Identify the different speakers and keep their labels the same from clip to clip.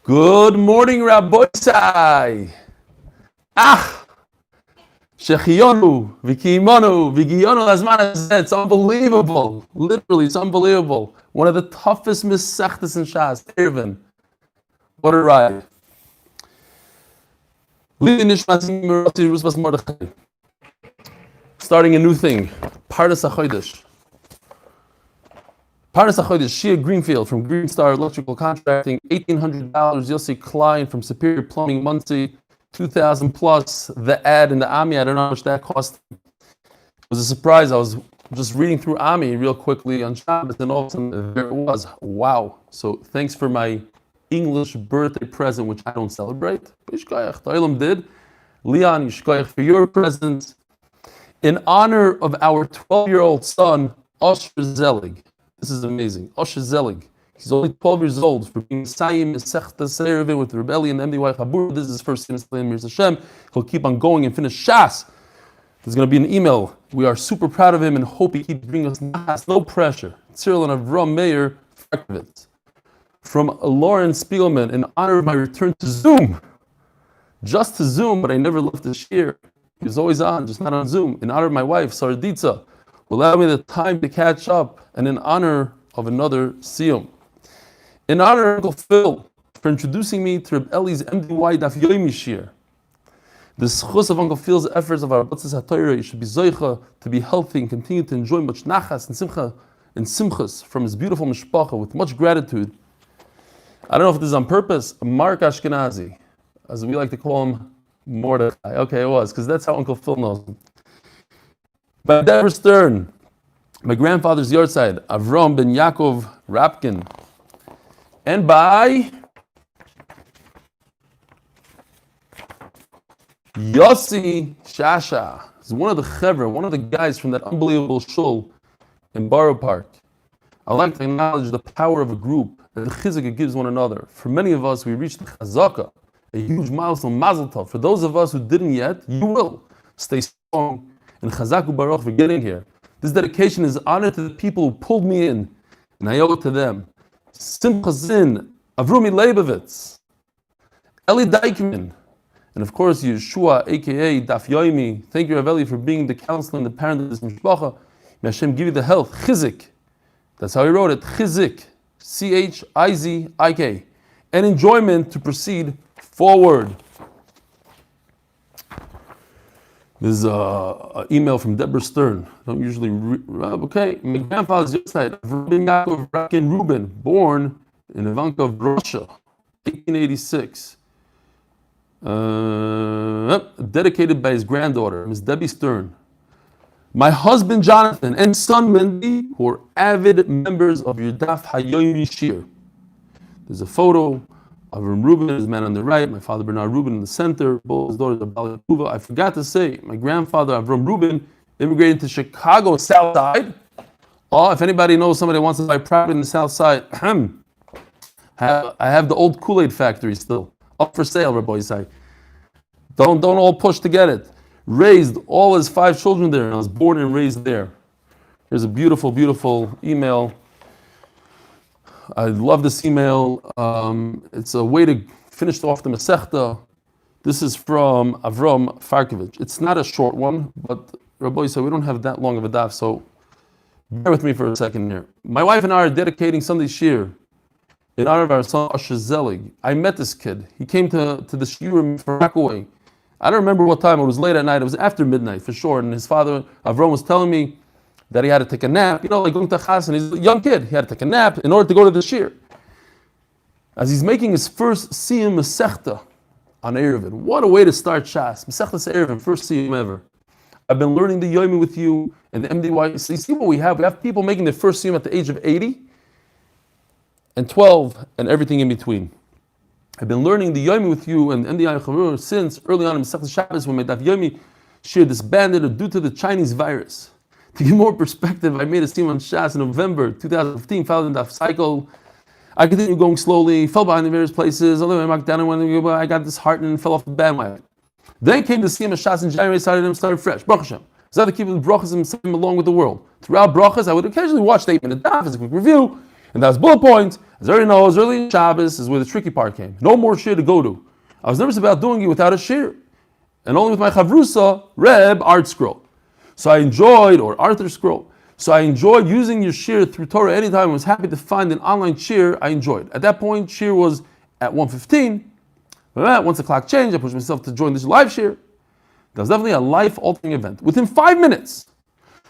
Speaker 1: Good morning, Rabbi Sai. Shechiyonu, Vikimonu, Vigiyonu Lazman Hazeh. It's unbelievable. Literally, it's unbelievable. One of the toughest Mesechtes in Shas, Eruvin. What a ride. Starting a new thing. Parnas HaChodesh. Parnas HaChodesh, Shia Greenfield from Green Star Electrical Contracting, $1,800. Yossi Klein from Superior Plumbing, Muncie, $2,000 plus. The ad in the Ami, I don't know how much that cost. It was a surprise. I was just reading through Ami real quickly on Shabbos, and all of a sudden there it was. Wow. So thanks for my English birthday present, which I don't celebrate. Yishkoyach, Tehillim did. Leon, Yishkoyach for your present. In honor of our 12-year-old son, Osher Zelig. This is amazing. Osher Zelig. He's only 12 years old for being Siyum Eruvin with the rebellion, MDY Chabur. This is his first sin in Mir Hashem. He'll keep on going and finish Shas. There's going to be an email. We are super proud of him and hope he keeps bringing us Nas. No pressure. Cyril and Avram Meir Farkovitz. From Lauren Spiegelman, in honor of my return to Zoom. Just to Zoom, but I never left this year. He was always on, just not on Zoom. In honor of my wife, Saraditza, who allowed me the time to catch up, and in honor of another Siyum. In honor of Uncle Phil for introducing me to Reb Eli's MDY Daf Yomi shir. The schus of Uncle Phil's efforts of our Batzis HaTorah, you should be zoicha to be healthy and continue to enjoy much nachas and simcha and simchas from his beautiful mishpacha with much gratitude. I don't know if this is on purpose. Mark Ashkenazi, as we like to call him, Mordechai. Okay, it was, because that's how Uncle Phil knows him. By Deborah Stern, my grandfather's yahrzeit, Avram ben Yaakov Rapkin, and by Yossi Shasha. He's one of the chevra, one of the guys from that unbelievable shul in Borough Park. I'd like to acknowledge the power of a group, that the chizuk it gives one another. For many of us, we reached the chazaka, a huge milestone, mazel tov. For those of us who didn't yet, you will. Stay strong, and chazaku baruch for getting here. This dedication is honor to the people who pulled me in, and I owe it to them. Simcha Zin, Avrumi Leibovitz, Eli Dykman, and of course Yeshua, aka Daf Yomi. Thank you, Rav Eli, for being the counselor and the parent of this mishpacha. May Hashem give you the health. Chizik. That's how he wrote it. Chizik. Chizik. And enjoyment to proceed forward. There's an email from Deborah Stern. I don't usually okay. My grandfather's yahrzeit, Rabbi Yaakov Rakin Rubin, born in Ivankov, Russia, 1886. Dedicated by his granddaughter, Ms. Debbie Stern. My husband Jonathan and son Mendy, who are avid members of your Daf Yomi shir. There's a photo of Reuben, his man on the right, my father Bernard Reuben in the center, both his daughters are Bala Kuva. I forgot to say, my grandfather Avram Reuben immigrated to Chicago, South Side. Oh, if anybody knows somebody wants to buy property in the South Side, I have the old Kool-Aid factory still up for sale, Rabbi Yisai. Don't all push to get it. Raised all his 5 children there, and I was born and raised there. Here's a beautiful, beautiful email. I love this email. It's a way to finish off the Masechta. This is from Avram Farkovitz. It's not a short one, but Rabbi said we don't have that long of a daf, so bear with me for a second here. My wife and I are dedicating Sunday shir in honor of our son Osher Zelig. I met this kid. He came to the shiurim from Rockaway. I don't remember what time. It was late at night. It was after midnight for sure. And his father Avram was telling me that he had to take a nap, like going to chas, and he's a young kid. He had to take a nap in order to go to the shir. As he's making his first Siyum Masechta on Eruvin. What a way to start Shas. Masechta Eruvin, first Siyum ever. I've been learning the Yomi with you and the MDY. So you see what we have? We have people making their first Siyum at the age of 80 and 12 and everything in between. I've been learning the Yomi with you and MDY Chavur since early on in Masechta Shabbos when my Daf Yomi shir disbanded due to the Chinese virus. To give more perspective, I made a Siyum on Shas in November 2015, followed the Daf cycle. I continued going slowly, fell behind in various places. I got disheartened and fell off the bandwagon. Then came the Siyum Shas in January, started fresh. Baruch Hashem. So I had to keep the brachas and along with the world. Throughout brachas, I would occasionally watch statement and daf as a quick review, And that's bullet points. As everyone knows, early in Shabbos is where the tricky part came. No more shir to go to. I was nervous about doing it without a shir, and only with my chavrusa, Reb, Art Scroll. So I enjoyed, or Arthur Scroll. So I enjoyed using your shir through Torah anytime. I was happy to find an online shir I enjoyed. At that point, shir was at 1:15. Once the clock changed, I pushed myself to join this live shir. That was definitely a life-altering event. Within 5 minutes,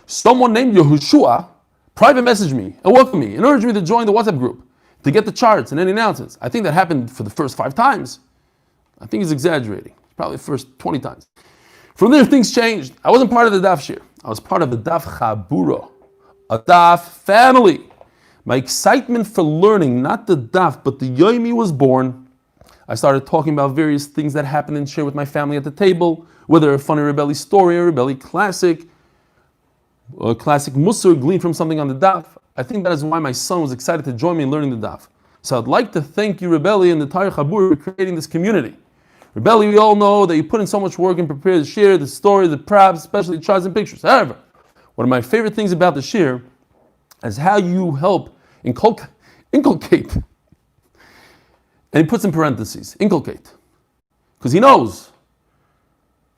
Speaker 1: someone named Yehoshua private messaged me and welcomed me and urged me to join the WhatsApp group to get the charts and any announcements. I think that happened for the first 5 times. I think he's exaggerating. Probably the first 20 times. From there, things changed. I wasn't part of the Daf shir. I was part of the Daf Chabura, a Daf family. My excitement for learning, not the Daf, but the Yomi was born. I started talking about various things that happened in shir with my family at the table, whether a funny Rebelli story or Rebelli classic, or a classic Musar gleaned from something on the Daf. I think that is why my son was excited to join me in learning the Daf. So I'd like to thank you, Rebelli, and the entire Chabur for creating this community. Rebelli, we all know that you put in so much work and prepare the shir, the story, the props, especially the charts and pictures. However, one of my favorite things about the shir is how you help inculcate. And he puts in parentheses, inculcate. Because he knows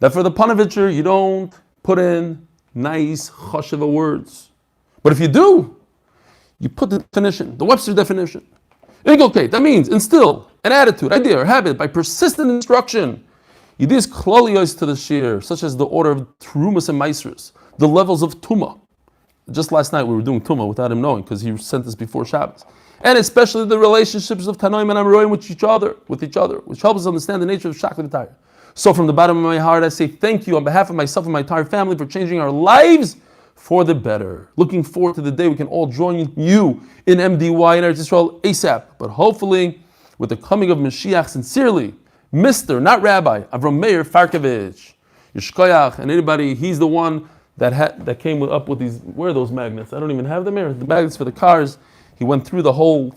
Speaker 1: that for the Panovitcher, you don't put in nice chashiva words. But if you do, you put the definition, the Webster definition. Inculcate, that means instill an attitude, idea, or habit by persistent instruction. You do this kloliyos to the shir, such as the order of terumas and meisers, the levels of tuma. Just last night we were doing tuma without him knowing, because he sent us before Shabbos. And especially the relationships of Tanoim and Amoraim with each other, which helps us understand the nature of Shakli V'Tayr. So from the bottom of my heart, I say thank you on behalf of myself and my entire family for changing our lives for the better. Looking forward to the day we can all join you in MDY in Eretz Yisrael ASAP. But hopefully, with the coming of Mashiach, sincerely, Mr., not Rabbi, Avram Meir Farkevich, Yishkoyach, and anybody, he's the one that came up with these, where are those magnets? I don't even have them here. The magnets for the cars. He went through the whole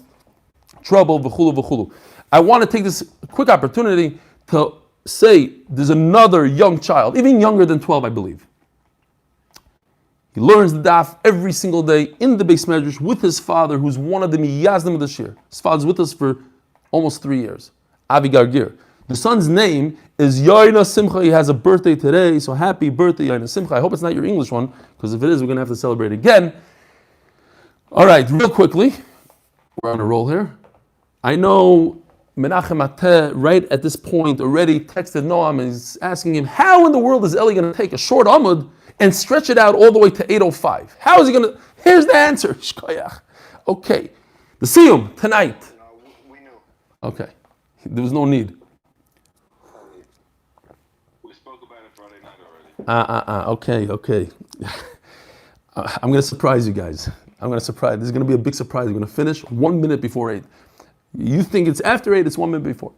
Speaker 1: trouble, v'chulu, v'chulu. I want to take this quick opportunity to say there's another young child, even younger than 12, I believe. He learns the daf every single day in the Beis Medrash with his father, who's one of the miyazdim of the shir. His father's with us for almost 3 years. Avi Gargir. The son's name is Yoina Simcha. He has a birthday today, so happy birthday, Yoina Simcha. I hope it's not your English one, because if it is, we're going to have to celebrate again. All right, real quickly, we're on a roll here. I know Menachem Ateh, right at this point, already texted Noam and is asking him, how in the world is Eli going to take a short Amud and stretch it out all the way to 8:05? How is he going to? Here's the answer. Shkoyach. Okay. The Siyum, tonight.
Speaker 2: No, we knew.
Speaker 1: Okay. There was no need.
Speaker 2: We spoke about it Friday night already.
Speaker 1: Okay. I'm going to surprise you guys. This is going to be a big surprise. We're going to finish 1 minute before 8. You think it's after 8, it's 1 minute before.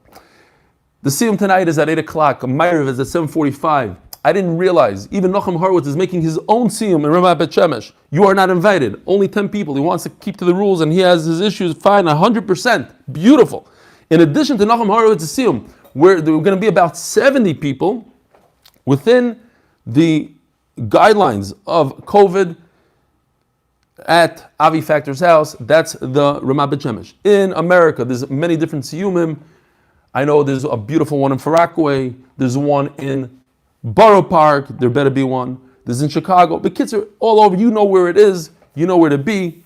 Speaker 1: The Siyum tonight is at 8 o'clock. Ma'ariv is at 7:45. I didn't realize, even Nachum Horowitz is making his own Siyum in Ramat Bet Shemesh. You are not invited. Only 10 people. He wants to keep to the rules and he has his issues fine, 100%. Beautiful. In addition to Nachum Horowitz's Siyum, where there are going to be about 70 people within the guidelines of COVID at Avi Factor's house. That's the Ramat Bet Shemesh. In America, there's many different Siyumim. I know there's a beautiful one in Far Rockaway. There's one in Borough Park. There better be one. There's in Chicago. The kids are all over. You know where it is. You know where to be.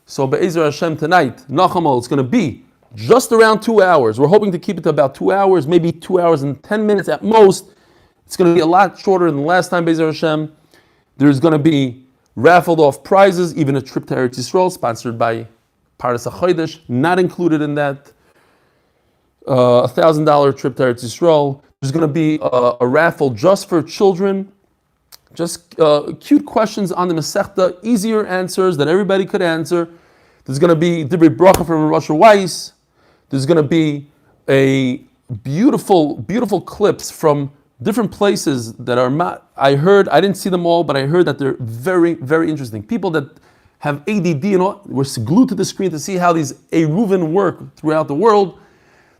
Speaker 1: So Be'ezer Hashem tonight, Nachamol, it's going to be just around 2 hours. We're hoping to keep it to about 2 hours, maybe 2 hours and 10 minutes at most. It's going to be a lot shorter than the last time, Be'ezer Hashem. There's going to be raffled off prizes, even a trip to Eretz Yisrael, sponsored by Paras HaChodesh, not included in that. $1,000 trip to Eretz Yisrael. There's going to be a raffle just for children. Just cute questions on the Masechta, easier answers that everybody could answer. There's going to be Divrei Bracha from Rosh Weiss. There's going to be a beautiful clips from different places that are, I didn't see them all, but I heard that they're very, very interesting. People that have ADD and all, were glued to the screen to see how these Eruvin work throughout the world.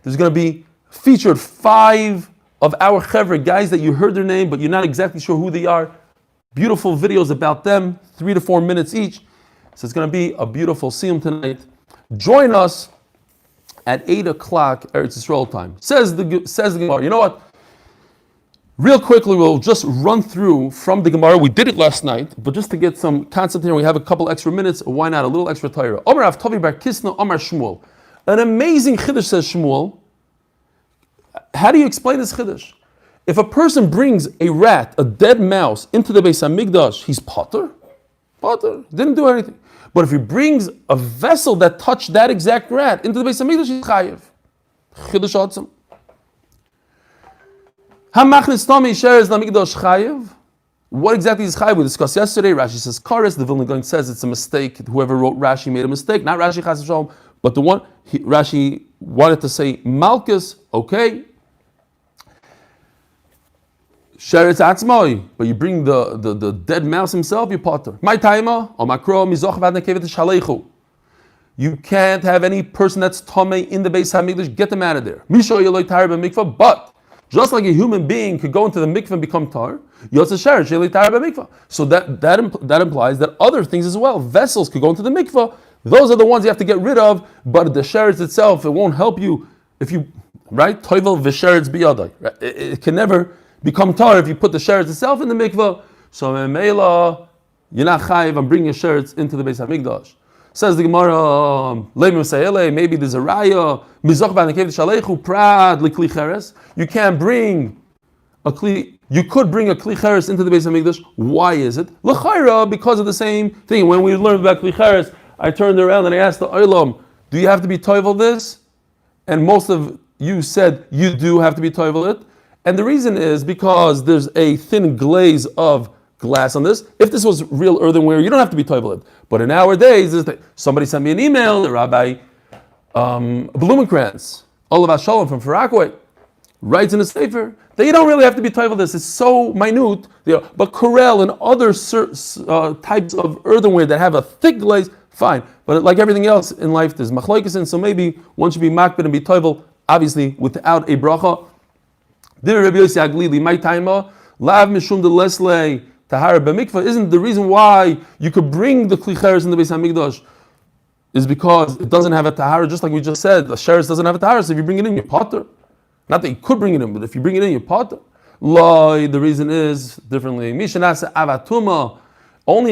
Speaker 1: There's going to be featured 5 of our Chevra, guys that you heard their name, but you're not exactly sure who they are. Beautiful videos about them, 3 to 4 minutes each. So it's going to be a beautiful Siyum tonight. Join us at 8 o'clock Eretz Yisrael time. Says the Gemara. You know what? Real quickly, we'll just run through from the Gemara. We did it last night, but just to get some concept here, we have a couple extra minutes. Why not a little extra Torah? Omar Avtavi Bar Kisna, Omar Shmuel. An amazing chiddush, says Shmuel. How do you explain this chiddush? If a person brings a rat, a dead mouse, into the Beis Hamikdash, he's potter. Potter. Didn't do anything. But if he brings a vessel that touched that exact rat into the Beis Hamikdash, he's chayiv. Chiddush atzim. Hamachnis Tami Sheres Lamikdash chayiv. What exactly is chayiv? We discussed yesterday. Rashi says kares. The Vilna Gaon says it's a mistake. Whoever wrote Rashi made a mistake. Not Rashi Chas V'Shalom, but the one Rashi wanted to say Malkus. Okay. Sheretz atzmoi, but you bring the dead mouse himself, you potter. My taima, or makro mizoch v'adnekevet shalechu. You can't have any person that's tomei in the Beis Hamikdash, get them out of there. Misho yeloi tar b'mikvah, but just like a human being could go into the mikvah and become tar, yotze sheretz yeloi tar b'mikvah. So that implies that other things as well, vessels could go into the mikvah. Those are the ones you have to get rid of, but the sheretz itself, it won't help you if you, right? Toivel v'sheretz biyadai. It can never become tar if you put the sheretz itself in the mikvah. So me'ela, you're not chayiv, I'm bringing your sheretz into the Beis HaMikdash. Says the Gemara, maybe there's a raya, mizoch b'anekev shalechu prad likli cheres. You can't bring a kli, you could bring a kli cheres into the Beis HaMikdash. Why is it? L'chayra, because of the same thing. When we learned about kli cheres, I turned around and I asked the olam, do you have to be toivel this? And most of you said you do have to be toivel it. And the reason is because there's a thin glaze of glass on this. If this was real earthenware, you don't have to be toivel it. But in our days, somebody sent me an email, the Rabbi Blumenkrantz, Olav Shalom from Farakwe, writes in a sefer that you don't really have to be toivel this. It's so minute. But Corel and other types of earthenware that have a thick glaze, fine. But like everything else in life, there's machlokes, and so maybe one should be makbid and be toivel, obviously without a bracha. Isn't the reason why you could bring the kli cheres in the Beis Hamikdash is because it doesn't have a tahara, just like we just said, the sheretz doesn't have a tahara, so if you bring it in, you're potter. Not that you could bring it in, but if you bring it in, you're potter. The reason is differently. Only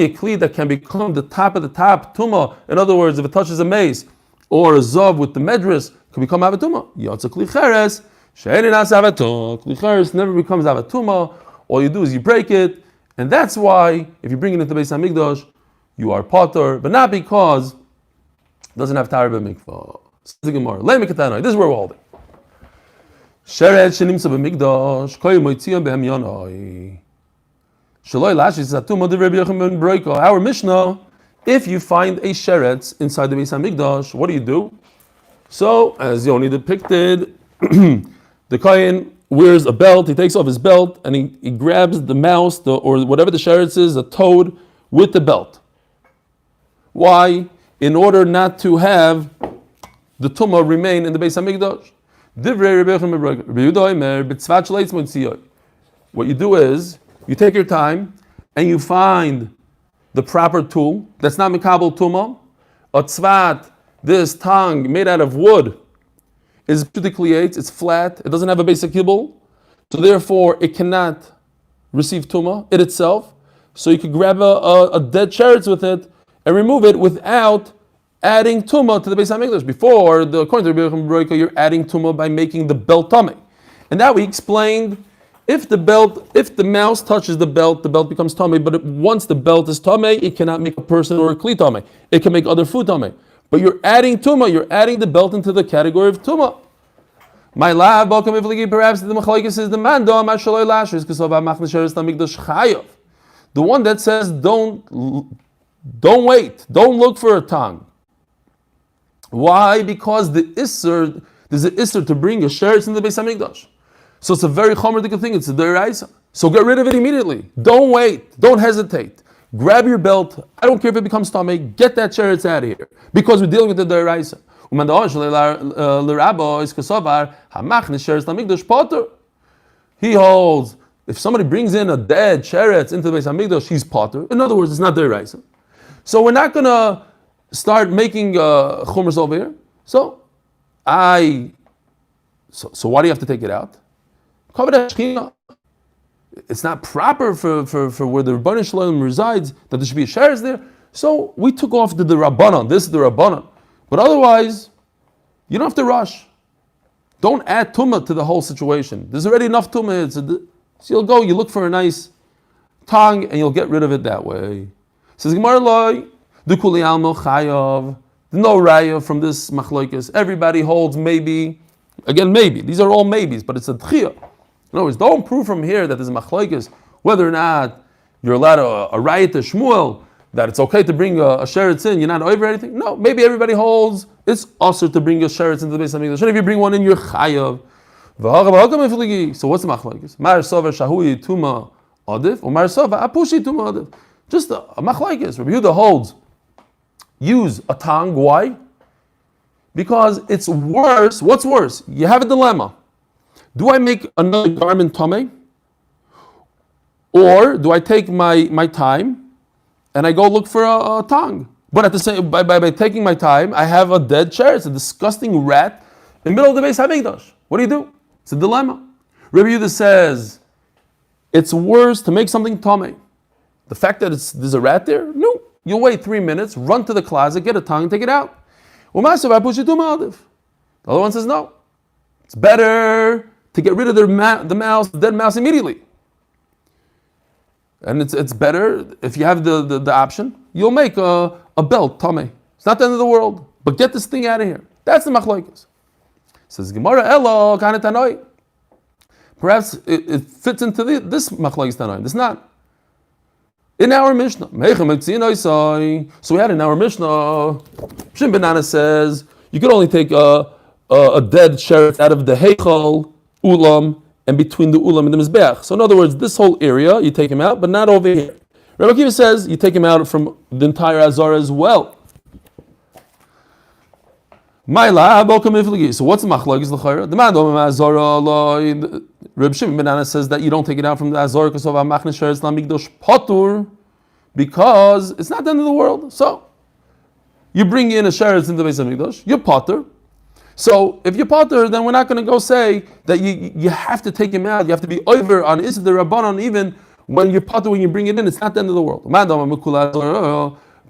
Speaker 1: a kli that can become the top of the top tuma. In other words, if it touches a mace or a zav with the medris, can become avatuma. Yotza kli cheres. Kli cheres never becomes avatuma. All you do is you break it, and that's why if you bring it into Beis Hamikdash, you are potter, but not because it doesn't have tahara b'mikvah. This is where we're holding. Sheretz shenimsa b'mikdash koy moitzion behem yonai shaloi lashis atuma de Rabbi Yochanan ben Broika. Our Mishnah, if you find a sheretz inside the Beis Hamikdash, what do? So, as Yoni depicted, the kohen wears a belt, he takes off his belt, and he grabs the mouse, or whatever the sheretz is, a toad, with the belt. Why? In order not to have the tumah remain in the Beis Hamikdash. What you do is, you take your time, and you find the proper tool, that's not mikabel tumah, a tzvat, this tongue made out of wood, is pudicliate, it's flat, it doesn't have a basic kibble, so therefore it cannot receive tumah, it itself. So you could grab a dead sheretz with it and remove it without adding tumah to the Beis Hamikdash. Before, according to Rabbi Yochanan ben Broika, you're adding tumah by making the belt tameh. And now we explained, if the mouse touches the belt becomes tameh, but once the belt is tameh, it cannot make a person or a kli tameh. It can make other food tameh. But you're adding tumah, you're adding the belt into the category of tumah. My lab, perhaps the machlokes is the mando, mashaloi lashes, because of machnes sheretz hamikdash chayav. The one that says don't wait, don't look for a tongue. Why? Because there's an isser to bring a sheretz in the Beis Hamikdash. So it's a very chomer thing, it's a deraisa. So get rid of it immediately. Don't wait, don't hesitate. Grab your belt. I don't care if it becomes tameh. Get that sheretz out of here, because we're dealing with the deraisa. He holds if somebody brings in a dead sheretz into the Beis Hamikdash, he's potter. In other words, it's not deraisa. So we're not gonna start making chumras over here. So why do you have to take it out? It's not proper for where the Rebbeinu Shalom resides that there should be a sheretz there. So we took off the Rabbanon. This is the Rabbanon. But otherwise, you don't have to rush. Don't add tumah to the whole situation. There's already enough tumah. So you'll go, you look for a nice tongue, and you'll get rid of it that way. Says Gemara Loi, Dukuli Almo Chayav. No raya from this machlokes. Everybody holds maybe. Again, maybe. These are all maybes, but it's a tchiyah. In other words, don't prove from here that there's a machlokes whether or not you're allowed a raya to Shmuel, that it's okay to bring a sheretz in, you're not over anything. No, maybe everybody holds it's also to bring a sheretz into the Beis Hamikdash. And if you bring one in, you're chayav. So what's the machlokes? Mar sova shahui tuma adif, or mar sova apushi tuma adif. Just a machlokes. Rabbi Yehuda holds use a tongue. Why? Because it's worse. What's worse? You have a dilemma. Do I make another garment tameh? Or do I take my time and I go look for a tongue? But at the same by taking my time, I have a dead chair. It's a disgusting rat in the middle of the Beis Hamikdash. What do? It's a dilemma. Rabbi Yehuda says it's worse to make something tameh. The fact that there's a rat there? No. You'll wait 3 minutes, run to the closet, get a tongue, and take it out. The other one says no. It's better to get rid of the dead mouse immediately. And it's better if you have the option. You'll make a belt tameh. It's not the end of the world, but get this thing out of here. That's the machlokes. Says Gemara Elo kind of tanoi. Perhaps it fits into this machlokes tanoi. It's not. In our Mishnah, so we had in our Mishnah, Shim Banana says you could only take a dead sheretz out of the heichal ulam and between the ulam and the mizbeach. So in other words, this whole area you take him out, but not over here. Rabbi Akiva says you take him out from the entire azara as well. So what's the machlokes l'chayra? The man azara. Reb Shimon ben Anna says that you don't take it out from the azara because of machne sheretz lamigdosh patur, because it's not the end of the world. So you bring in a sheretz into the Beis Hamikdash, you're patur. So if you're patur, then we're not going to go say that you have to take him out. You have to be over on Issa the Rabbanon even when you're patur, when you bring it in. It's not the end of the world.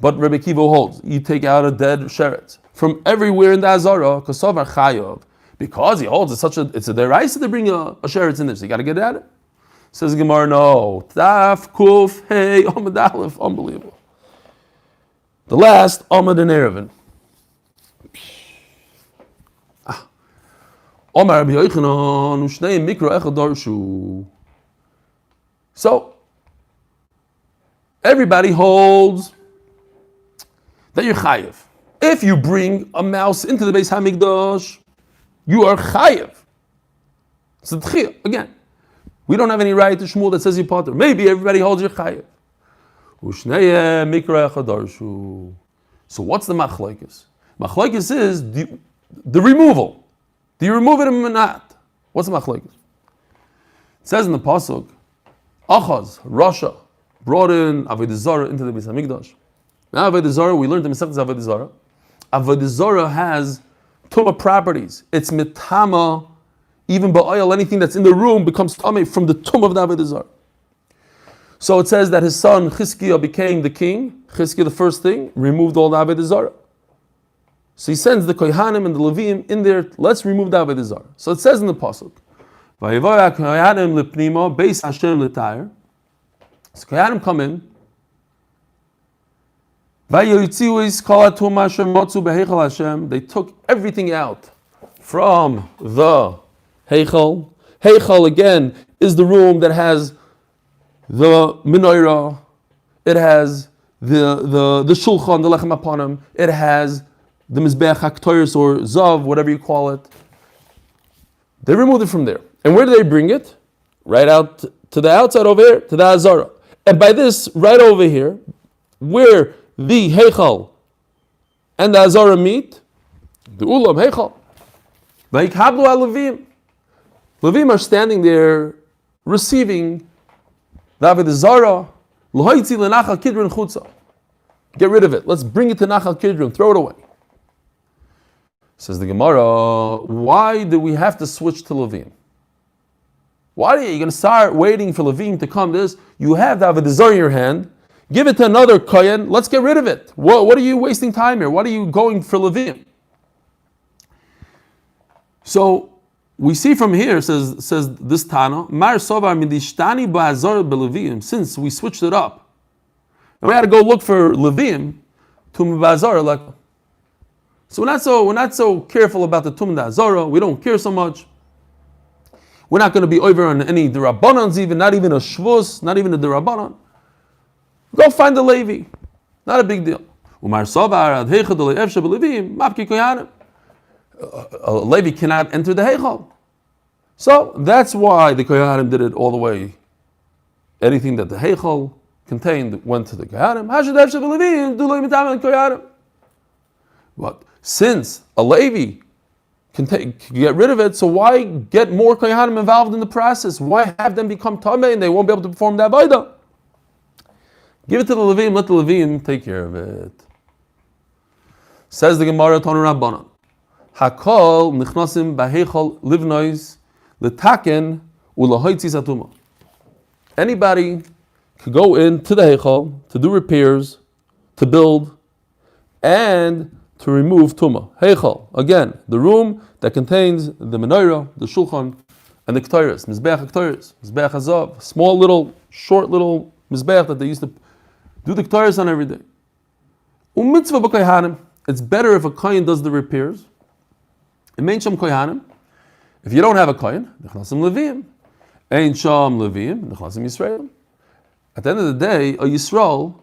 Speaker 1: But Rebbe Kiva holds you take out a dead sheretz from everywhere in the azara because he holds it's a deraisa to bring a sheretz in there. So you got to get at it. Says Gemara, no. Daf kuf hey Amud Aleph, unbelievable. The last Amud and Eruvin. Omar Rabbi Yochanan ushnei mikra echad darshu. So everybody holds that you're chayiv. If you bring a mouse into the Beis Hamikdash, you are chayiv. It's a tchiyah. Again, we don't have any right to Shmuel that says you potter. Maybe everybody holds your chayiv. Ushnei mikra echad darshu. So what's the machlokes? Machlokes is the removal. Do you remove it or not? What's the machlokes? It says in the pasuk, Achaz, Russia, brought in Avodah Zarah into the Beis Hamikdash. Now Avodah Zarah, we learned the Masechtas Avodah Zarah. Avodah Zarah has tumah properties. It's mitama, even ba'oil, anything that's in the room becomes tameh from the tumah of the Avodah Zarah. So it says that his son Chizkiah became the king. Chizkiah, the first thing, removed all the Avodah Zarah. So he sends the Kohanim and the Levim in there, let's remove the Avodah Zarah. So it says in the pasuk, Vayevoy HaKohanim lepnimo, Beis Hashem l'tayr. So Kohanim come in, they took everything out from the Heichal. Heichal again is the room that has the menorah, it has the shulchan, the lechem aponim, it has the mizbeach haktoris or zav, whatever you call it. They removed it from there. And where do they bring it? Right out to the outside over here, to the Azara. And by this, right over here, where the Heichal and the Azara meet, the Ulam, Heichal. Vayikhablu al-Levim. Levim are standing there receiving the Avodah Zarah. L'hoitzi l'nachal kidron chutza. Get rid of it. Let's bring it to Nachal Kidron. Throw it away. Says the Gemara, why do we have to switch to Levim? Why are you going to start waiting for Levim to come to this? You have the Avodah Zarah in your hand. Give it to another Kohen. Let's get rid of it. What are you wasting time here? What are you going for Levim? So we see from here, says this Tana, Mar Sovar Midishtani Ba'azar Belevim, since we switched it up. And we had to go look for Levim, Tum Ba'azar. Like, so we're not so careful about the Tum Ba'azar. We don't care so much. We're not going to be over on any D'Rabbanans, even not even a Shmooze, not even a D'Rabbanan. Go find the Levi. Not a big deal. Umar Sovar Adheichad Le'evsha Belevim Mapki Koyanim. A Levi cannot enter the Heichal. So that's why the Kohanim did it all the way. Anything that the Heichal contained went to the Kohanim. But since a Levi can get rid of it, so why get more Kohanim involved in the process? Why have them become Tameh and they won't be able to perform the Avodah? Give it to the Levim, let the Levim take care of it. Says the Gemara Tonu Rabbanan. Hakol nichnasim baheichal livnois letaken ulahoitzi satuma. Anybody could go into the heichal to do repairs, to build, and to remove tuma. Heichal, again, the room that contains the menorah, the shulchan, and the ketores, mizbeach ketores, mizbeach hazav, small little, short little mizbeach that they used to do the ketores on every day. Umitzvah b'kohanim. It's better if a kohen does the repairs. If you don't have a kohen, nechlasim levim. Ein sham levim, nechlasim Yisrael. At the end of the day, a Yisrael,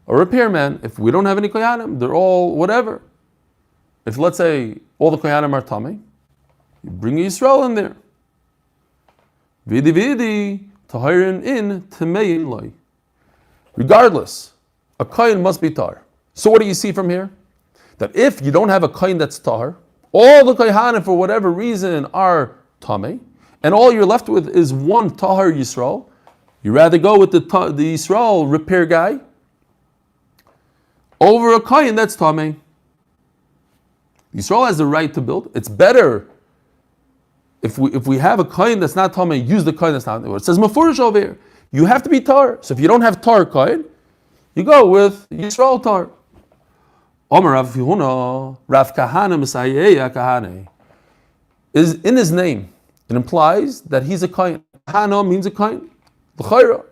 Speaker 1: a repairman, if we don't have any kohanim, they're all whatever. If let's say all the kohanim are tamei, you bring a Yisrael in there. Vidi vidi tahirin in tamein loy. Regardless, a kohen must be tar. So what do you see from here? That if you don't have a kohen that's tar, all the kohanim, for whatever reason, are tamei, and all you're left with is one tahar Yisrael. You rather go with the Yisrael repair guy over a kohen that's tamei. Yisrael has the right to build. It's better if we have a kohen that's not tamei, use the kohen that's not. It says mafurish over here. You have to be tar. So if you don't have tar kohen, you go with Yisrael tar. Omer Rav Yehuna, Rav Kahana Messiah Kahane, is in his name. It implies that he's a kohen. Kahana means a kohen. L'chayra.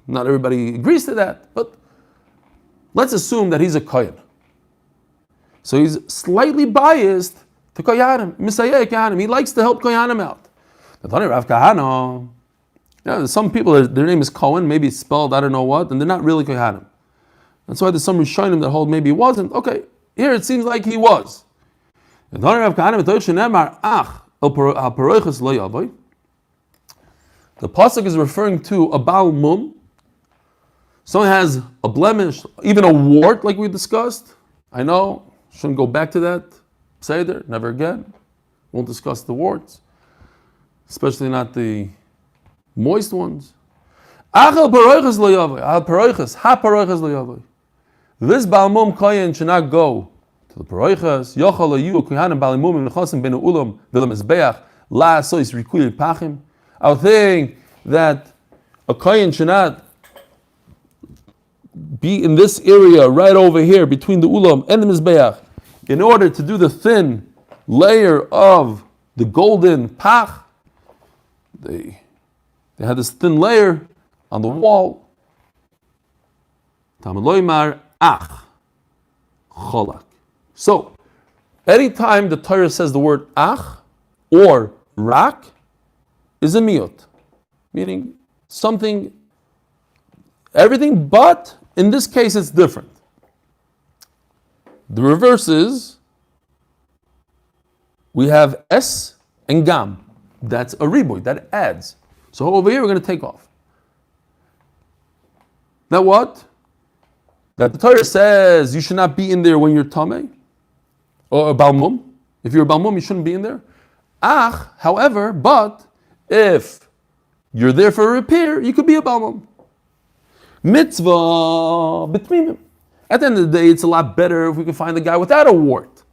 Speaker 1: Not everybody agrees to that, but let's assume that he's a kohen. So he's slightly biased to kohanim. Messiah Kahanim. He likes to help kohanim out. Rav Kahana. Some people, their name is Cohen. Maybe it's spelled I don't know what, and they're not really kohanim. That's why there's some Rishonim that hold maybe he wasn't. Okay, here it seems like he was. The pasuk is referring to a Baal Mum. Someone has a blemish, even a wart, like we discussed. I know, shouldn't go back to that. Seder, never again. Won't discuss the warts, especially not the moist ones. This Baal Mum Kohen should not go to the Paroichas. Yochal ayu kohanim Baal Mum nechasim ben ulam v'lemizbeach la sois rikuy pachim. I would think that a Kohen should not be in this area right over here between the ulam and the mizbeach in order to do the thin layer of the golden pach. They had this thin layer on the wall. Tamaloymar ach cholak. So, anytime the Torah says the word ach or rak, is a miyut, meaning something, everything, but in this case it's different. The reverse is we have es and gam. That's a riboy, that adds. So over here we're going to take off. Now what? That the Torah says you should not be in there when you're tamei or a balmum. If you're a balmum, you shouldn't be in there. Ach, however, but if you're there for a repair, you could be a balmum. Mitzvah betmimim. At the end of the day, it's a lot better if we can find a guy without a wart.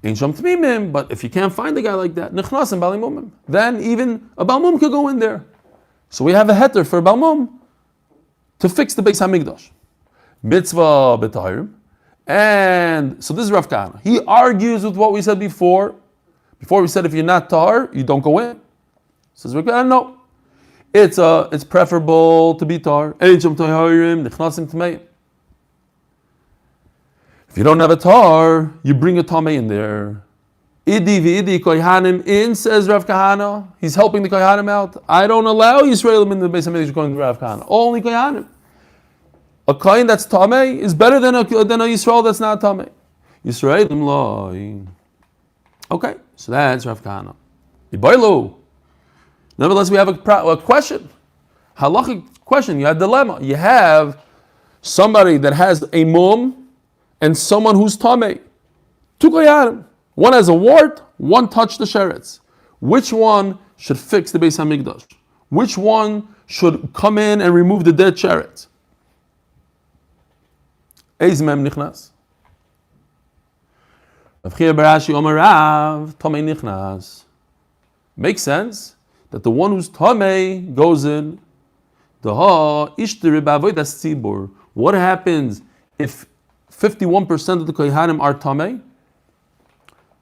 Speaker 1: Ain't sham tmimim, but if you can't find a guy like that, nichnasim balimumim, then even a balmum could go in there. So we have a heter for balmum to fix the Beis Hamikdash. Mitzvah b'tahirim. And so this is Rav Kahana. He argues with what we said before. Before we said if you're not tar, you don't go in. Says Rav Kahana, no. It's preferable to be tar. If you don't have a tar, you bring a tamei in there. Idi v'idi kohanim in, says Rav Kahana. He's helping the kohanim out. I don't allow Yisraelim in the Beis Hamikdash according to Rav Kahana. Only kohanim. A kohen that's tamei is better than a Yisrael that's not tamei. Yisraelim loy. Okay, so that's Rav Kahana. Ibaylo. Nevertheless, we have a question, halachic question. You have a dilemma. You have somebody that has a mum and someone who's tamei. Two kohanim. One has a wart, one touched the sheretz. Which one should fix the Beis Hamikdash? Which one should come in and remove the dead sheretz? Eiz mem nichnas. Rav Chia Barashi Omer Rav Tamei nichnas. Makes sense that the one who's tamei goes in. What happens if 51% of the kohanim are tamei?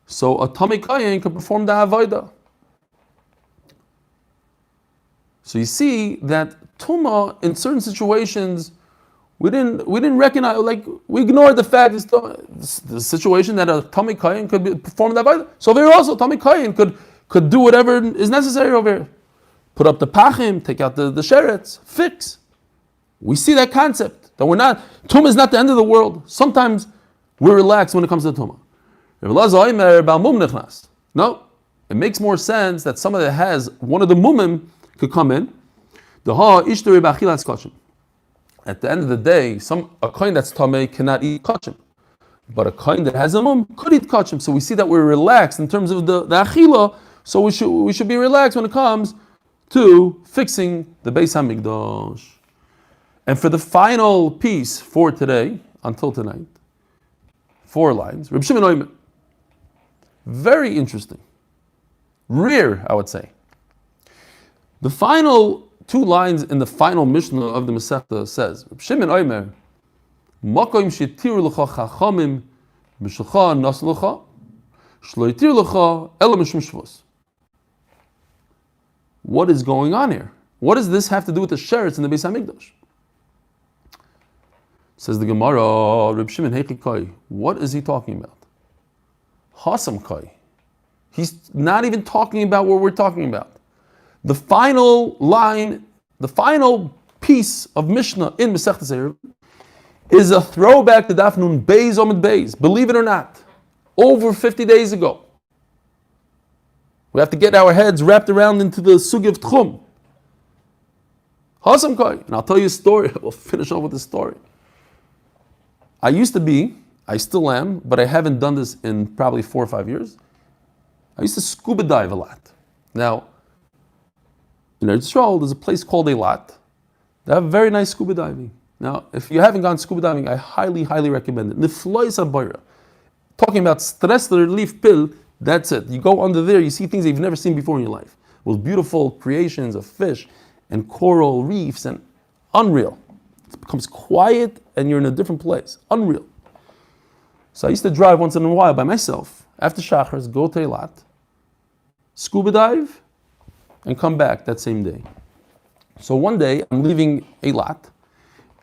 Speaker 1: So a tamei kohen can perform the avodah. So you see that tuma in certain situations we didn't recognize, like we ignored the fact the situation that a tamei kohen could perform the avodah. So there also tamei kohen could do whatever is necessary over here. Put up the pachim, take out the sheretz, fix. We see that concept that tumah is not the end of the world. Sometimes we're relaxed when it comes to tumah. No, it makes more sense that somebody that has one of the mumim could come in. At the end of the day, a kohen that's tamei cannot eat kachim, but a kohen that has a mum could eat kachim. So we see that we're relaxed in terms of the achila. So we should be relaxed when it comes to fixing the Beis Hamikdash. And for the final piece for today, until tonight, 4 lines. Reb Shimon Oimer. Very interesting. Rare, I would say. The final 2 lines in the final Mishnah of the Masechta says, Reb Shimon Oimer, Makom shetiru l'cha chachamim b'shelcha nas l'cha, shlo yitiru l'cha ela mishum shvus. What is going on here? What does this have to do with the sheretz in the Beis Hamikdash? Says the Gemara, Reb Shimon Hechi Kai. What is he talking about? Hasam Kai. He's not even talking about what we're talking about. The final line, the final piece of Mishnah in Masechta Eruvin is a throwback to Daf Nun Beis Amud Beis. Believe it or not, over 50 days ago. We have to get our heads wrapped around into the sugi of Tchum. Hasam Kai. And I'll tell you a story. We'll finish off with this story. I still am, but I haven't done this in probably 4 or 5 years. I used to scuba dive a lot. Now, in Eretz Yisrael, there's a place called Eilat. They have very nice scuba diving. Now, if you haven't gone scuba diving, I highly, highly recommend it. Niflois habayra. Talking about stress relief pill, that's it. You go under there, you see things that you've never seen before in your life. With beautiful creations of fish and coral reefs and unreal. It becomes quiet and you're in a different place. Unreal. So I used to drive once in a while by myself, after Shachars, go to Eilat, scuba dive, and come back that same day. So one day I'm leaving Eilat,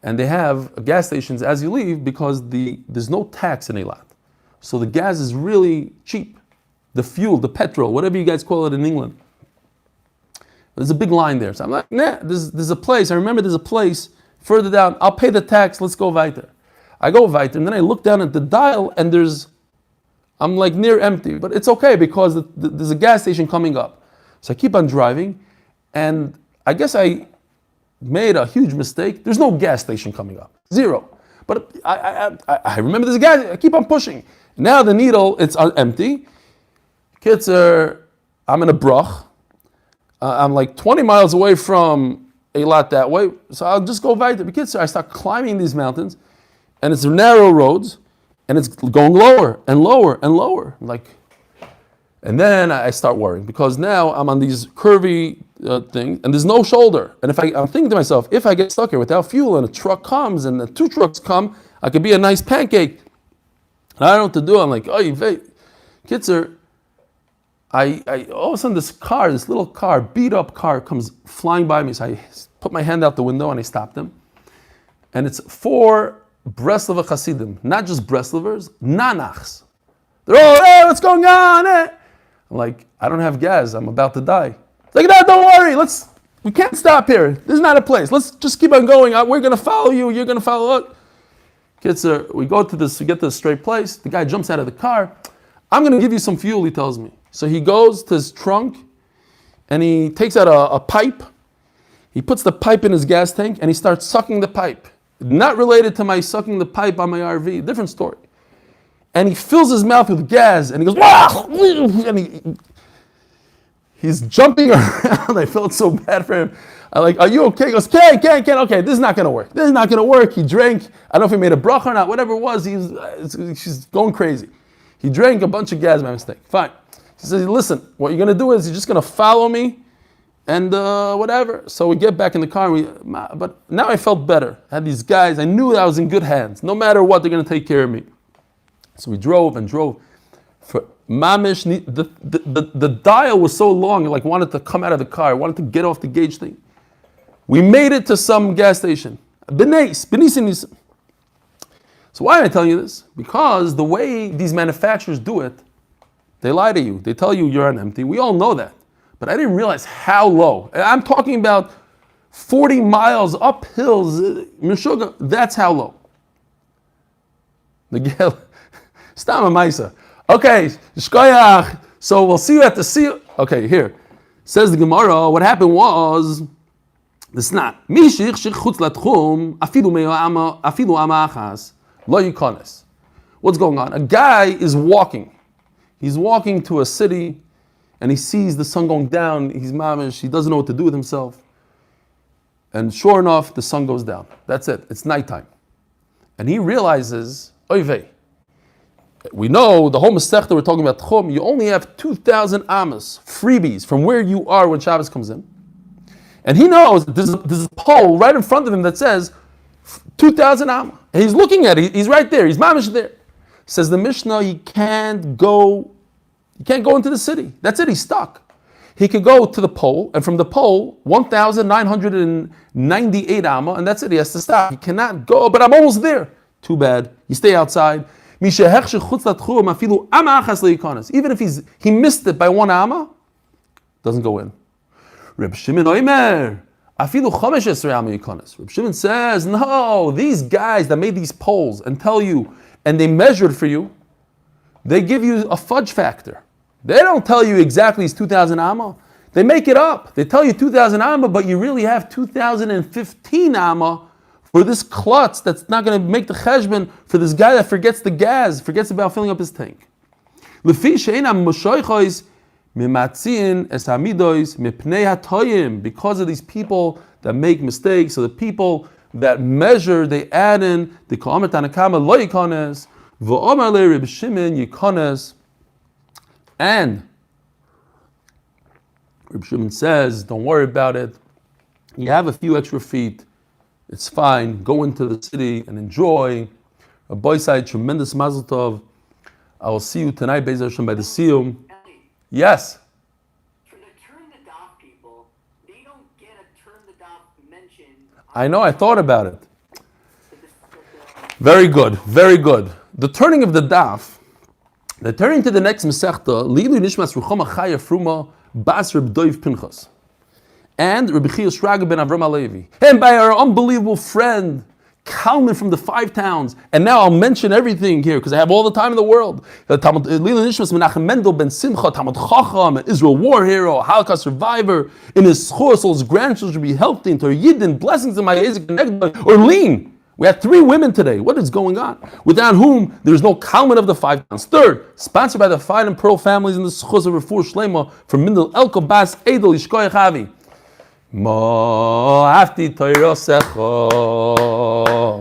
Speaker 1: and they have gas stations as you leave because there's no tax in Eilat. So the gas is really cheap. The fuel, the petrol, whatever you guys call it in England. There's a big line there. So I'm like, nah, there's a place. I remember there's a place further down. I'll pay the tax. Let's go weiter. I go weiter, and then I look down at the dial, and I'm like near empty. But it's okay because there's a gas station coming up. So I keep on driving, and I guess I made a huge mistake. There's no gas station coming up. Zero. But I remember there's a gas. I keep on pushing. Now the needle, it's empty. Kitzer, I'm in a brach. I'm like 20 miles away from Eilat that way, so I'll just go weiter. Kitzer, I start climbing these mountains, and it's narrow roads, and it's going lower and lower and lower. And then I start worrying because now I'm on these curvy things, and there's no shoulder. And I'm thinking to myself, if I get stuck here without fuel, and a truck comes, and the two trucks come, I could be a nice pancake. And I don't know what to do. I'm like, oh, Kitzer, I all of a sudden this little car, beat up car, comes flying by me. So I put my hand out the window and I stopped him. And it's 4 Breslover Hasidim, not just Breslevers, Nanachs. They're all, hey, what's going on? I'm like, I don't have gas. I'm about to die. It's like, no, don't worry. We can't stop here. This is not a place. Let's just keep on going. We're going to follow you. You're going to follow us. Kitzer, we get to this straight place. The guy jumps out of the car. I'm going to give you some fuel, he tells me. So he goes to his trunk and he takes out a pipe. He puts the pipe in his gas tank and he starts sucking the pipe. Not related to my sucking the pipe on my RV, different story. And he fills his mouth with gas and he goes, wow! And he's jumping around. I felt so bad for him. I'm like, are you okay? He goes, can. Okay, this is not going to work. This is not going to work. He drank. I don't know if he made a bracha or not. Whatever it was, she's going crazy. He drank a bunch of gas by mistake. Fine. He says, listen, what you're going to do is you're just going to follow me and whatever. So we get back in the car. But now I felt better. I had these guys. I knew that I was in good hands. No matter what, they're going to take care of me. So we drove. For mamish, the dial was so long, I wanted to come out of the car. I wanted to get off the gauge thing. We made it to some gas station. Benis. So why am I telling you this? Because the way these manufacturers do it, they lie to you. They tell you you're on empty. We all know that. But I didn't realize how low. I'm talking about 40 miles up hills. Meshuggah, that's how low. The Gel, Stama Maisa. Okay, Shkoyach. So we'll see you at the Siyum. Okay, here. Says the Gemara, what happened was, this not. Mishich shechutz latchum afilu ama achas lo yikones. What's going on? A guy is walking. He's walking to a city, and he sees the sun going down. He's mamish. He doesn't know what to do with himself. And sure enough, the sun goes down. That's it. It's nighttime. And he realizes, oy vey. We know the whole Masechta we're talking about Chum, you only have 2,000 amas, freebies, from where you are when Shabbos comes in. And he knows there's a pole right in front of him that says 2,000 amma. And he's looking at it, he's right there, he's mamish there. Says the Mishnah, he can't go into the city. That's it, he's stuck. He could go to the pole, and from the pole, 1,998 amma, and that's it, he has to stop. He cannot go, but I'm almost there. Too bad, you stay outside. Even if he missed it by 1 amma, doesn't go in. Reb Shimon says, no, these guys that made these poles and tell you, and they measured for you, they give you a fudge factor. They don't tell you exactly it's 2,000 amma. They make it up. They tell you 2,000 amma, but you really have 2,015 amma for this klutz that's not going to make the cheshbon for this guy that forgets the gas, forgets about filling up his tank. Because of these people that make mistakes, so the people that measure, they add in the Ka'amar Tanakama lo yikones, v'omar le Reb Shimon yikones, and Reb Shimon says, don't worry about it. You have a few extra feet. It's fine. Go into the city and enjoy. A boy side, tremendous mazel tov. I will see you tonight, Be'ez Hashem, by the Siyum. Yes.
Speaker 3: For the turn the daf people, they don't get a turn the daf mention.
Speaker 1: I know. I thought about it. Very good. Very good. The turning of the daf. The turning to the next Masechta. Lilu nishmas ruchama chaya fruma bas Reb Doiv Pinchas. And Rabbi Chia Shraga ben Avram Alevi. And by our unbelievable friend, Kalman from the 5 towns. And now I'll mention everything here because I have all the time in the world. Lila Nishmas Menachem Mendel ben Simcha, Talmud Chacham, an Israel war hero, a Holocaust survivor. In his schor, so his grandchildren should be healthy, and to Yidden, blessings in my Isaac or lean. We had 3 women today. What is going on? Without whom there is no Kalman of the 5 towns. Third, sponsored by the Fine and Pearl families in the schos of Refuah Shlema from Mindel Elko Bas Edel Yishkoyach Avi. Mo hafti toirosecho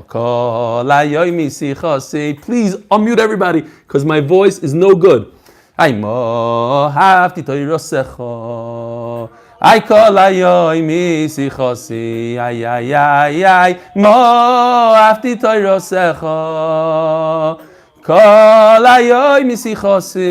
Speaker 1: kol hayomi sichasi. Please unmute everybody, because my voice is no good. Ay mo hafti toirosecho. Ay kol hayomi sichasi. Ay ay ay ay. Mo hafti toirosecho kol hayomi sichasi.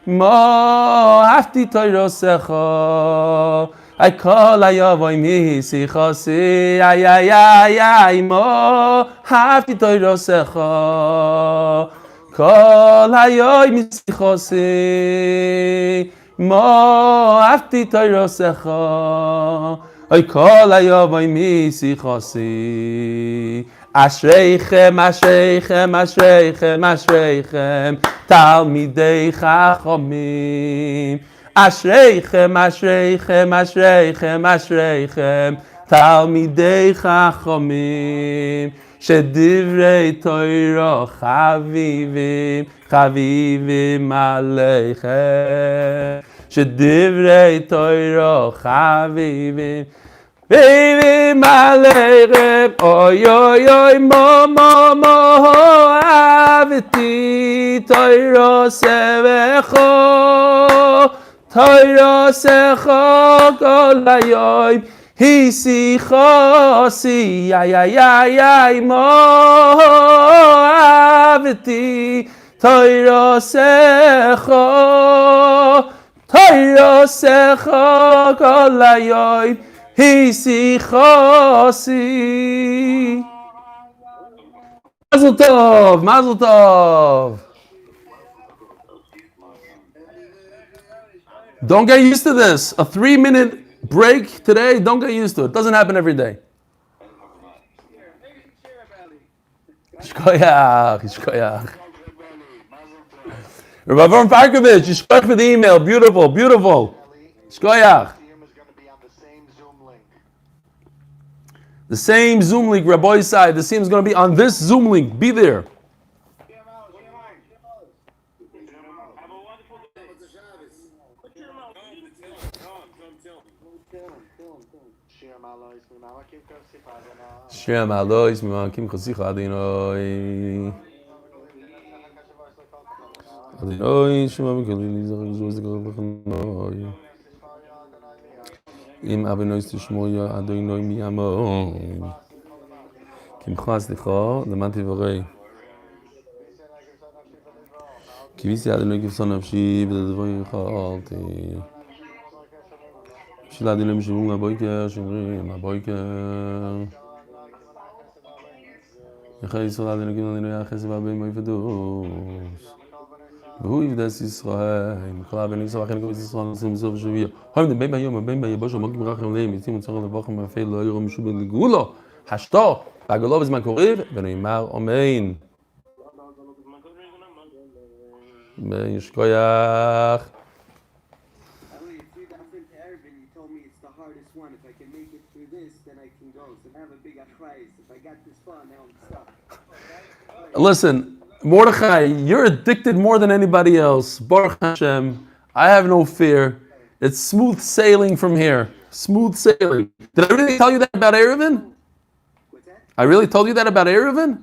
Speaker 1: Mo hafti toirosecho. I call ayavoy mi sichasi, ay ay ay ay mo hafti toirosecha. Call ayoy mi sichasi, mo hafti toirosecha. I call ayavoy mi sichasi. Ashreichem, ashreichem, ashreichem, ashreichem, talmidei chachamim. Ashreichem, ashreichem, ashreichem, ashreichem, talmidei chachamim, shedivrei Torah chavivim, chavivim aleichem, shedivrei Torah chavivim, chavivim aleichem, oy oy oy mo mo mo aviti Torah sevecho. Toirosecho kol hayoim hi sichasi, ay ay ay ay mo aviti toirosecho kol hayoim hi sichasi. Mazel tov, mazel tov. Don't get used to this. A 3-minute break today, don't get used to it. Doesn't happen every day. Shkoyach, shkoyach. Rabbi Avram Farkovich, you spoke for the email. Beautiful, beautiful. Shkoyach. The same Zoom link, Rabbi side. The Siyum is going to be on this Zoom link. Be there. Shem Alois Mimakim Chosicha Adonai Adonai Shema Mikalili Zachar Zuz Zachar Im Abenois Tishmoya Adonai Miyamo Kim Chas Licha Lamanti Vorei Kivisi Adonai Kivson Nafshi V'Dadvoy Chalti Shil Adonai Mishivum Aboiker Shimrim Aboiker יחי ישראל עלינו כאילו עלינו יחס והבאים ויפדוס והוא יבדס ישראל מקרא בן ישראל אחרי נקובת ישראל נושאים בסוף השביע הם בין ביום ובין ביבוש ומקים רחם להם יצאים וצריך לבוכם ואפל לא יראו משהו בלגולו השתו והגלו בזמן קוריב ונאמר אמן ישכוייך Listen, Mordechai, you're addicted more than anybody else. Baruch Hashem, I have no fear. It's smooth sailing from here. Smooth sailing. Did I really tell you that about Eruvin?
Speaker 3: What's that?
Speaker 1: I really told you that about Eruvin?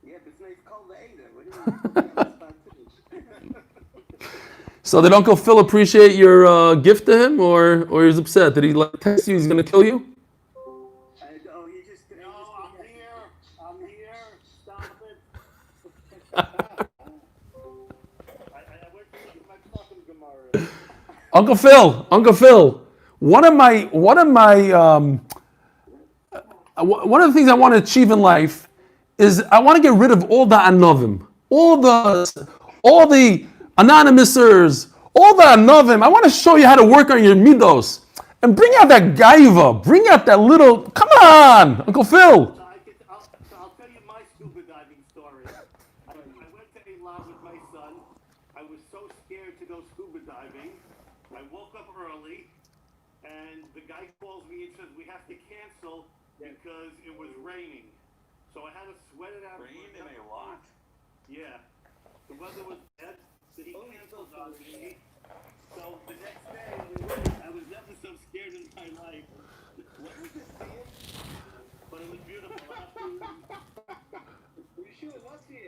Speaker 3: Yeah, but it's nice called the Ada.
Speaker 1: So did Uncle Phil appreciate your gift to him, or he's upset? Did he text you he's going to kill you?
Speaker 3: I'm here. Stop it.
Speaker 1: Uncle Phil, one of the things I want to achieve in life is I want to get rid of all the anovim, all the anonymousers, all the anovim. I want to show you how to work on your midos and bring out that gaiva, bring out that little. Come on, Uncle Phil.
Speaker 3: I'll tell you my scuba diving story. I went to Eilat with my son. I was so scared to go scuba diving. I woke up early, and the guy calls me and says, we have to cancel because it was raining. So I had to sweat it out.
Speaker 2: Rain in Eilat?
Speaker 3: Yeah. The weather was bad, so he canceled on me. So the next day, I was never my life.